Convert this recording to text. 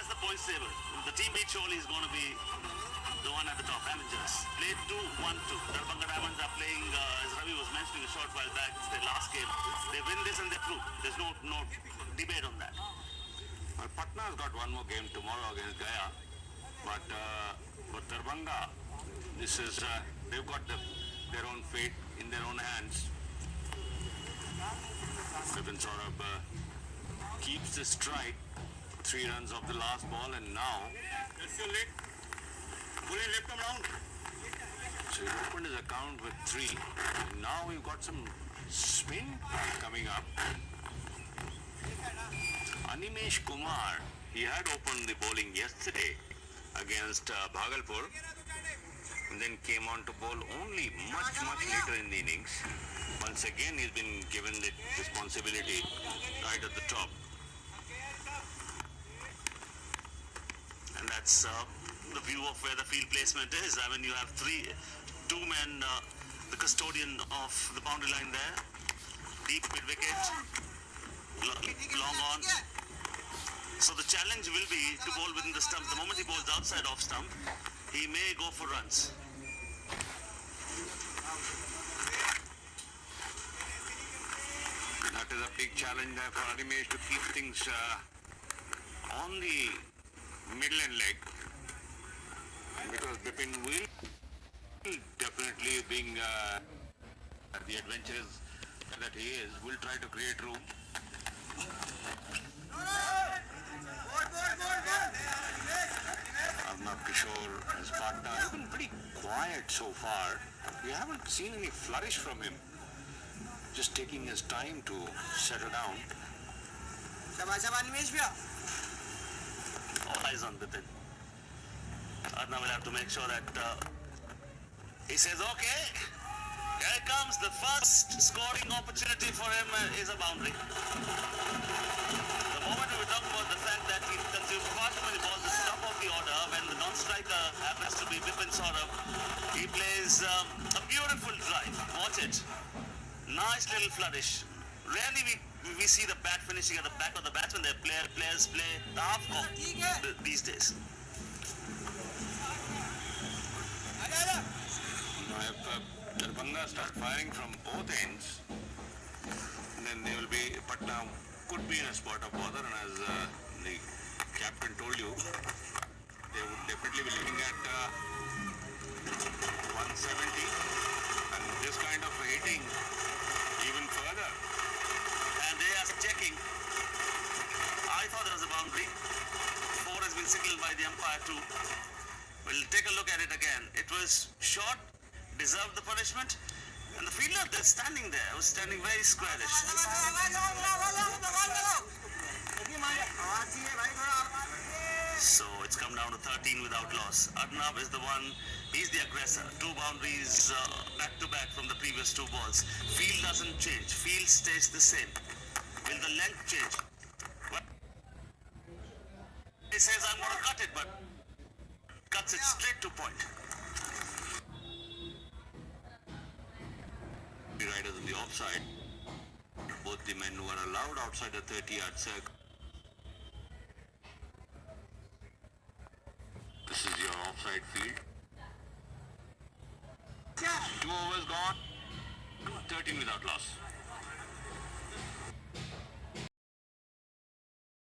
that's the points table. The team beat Choli is going to be the one at the top. Avengers played 2-1-2. Darbhanga Diamonds are playing, as Ravi was mentioning a short while back, it's their last game. They win this and they're through. There's no debate on that. Well, Patna has got one more game tomorrow against Gaya, but Darbhanga, they've got their own fate in their own hands. Bipin Saurabh keeps the strike, 3 runs off the last ball, and now so he opened his account with 3. And now we've got some spin coming up. Animesh Kumar, he had opened the bowling yesterday against Bhagalpur, and then came on to bowl only much later in the innings. Once again, he's been given the responsibility right at the top. And that's the view of where the field placement is. I mean, you have 2 men, the custodian of the boundary line there, deep mid-wicket, long on. So the challenge will be to bowl within the stump. The moment he bowls outside off stump, he may go for runs. That is a big challenge there for Animesh to keep things on the middle and leg, because Bipin will definitely, being the adventurous that he is, will try to create room. Arnab Kishore, his partner, has been pretty quiet so far. We haven't seen any flourish from him. Just taking his time to settle down. All eyes on Bipin. Arnab will have to make sure that he says, okay, here comes the first scoring opportunity for him is a boundary. The moment we were talking about the fact that he consumed far too many balls at the top of the order, when the non-striker happens to be Bipin Saurabh, he plays a beautiful drive. Watch it. Nice little flourish. Rarely we see the bat finishing at the back of the batsman. Their players play the half cock these days. Now, if Darbhanga starts firing from both ends, then they will be, Patna could be in a spot of bother, and as the captain told you, they would definitely be looking at 170, and this kind of hitting even further. And they are checking. I thought there was a boundary. 4 has been signaled by the umpire too. We'll take a look at it again. It was short, deserved the punishment, and the fielder that's standing there was standing very squarish. So it's come down to 13 without loss. Arnab is the one, he's the aggressor. 2 boundaries back to back from the previous 2 balls. Field doesn't change, field stays the same. Will the length change? Well, he says, I'm going to cut it, but cuts it straight to point. The riders on the offside, both the men who are allowed outside the 30-yard circle. This is your offside field. 2 overs gone, 13 without loss.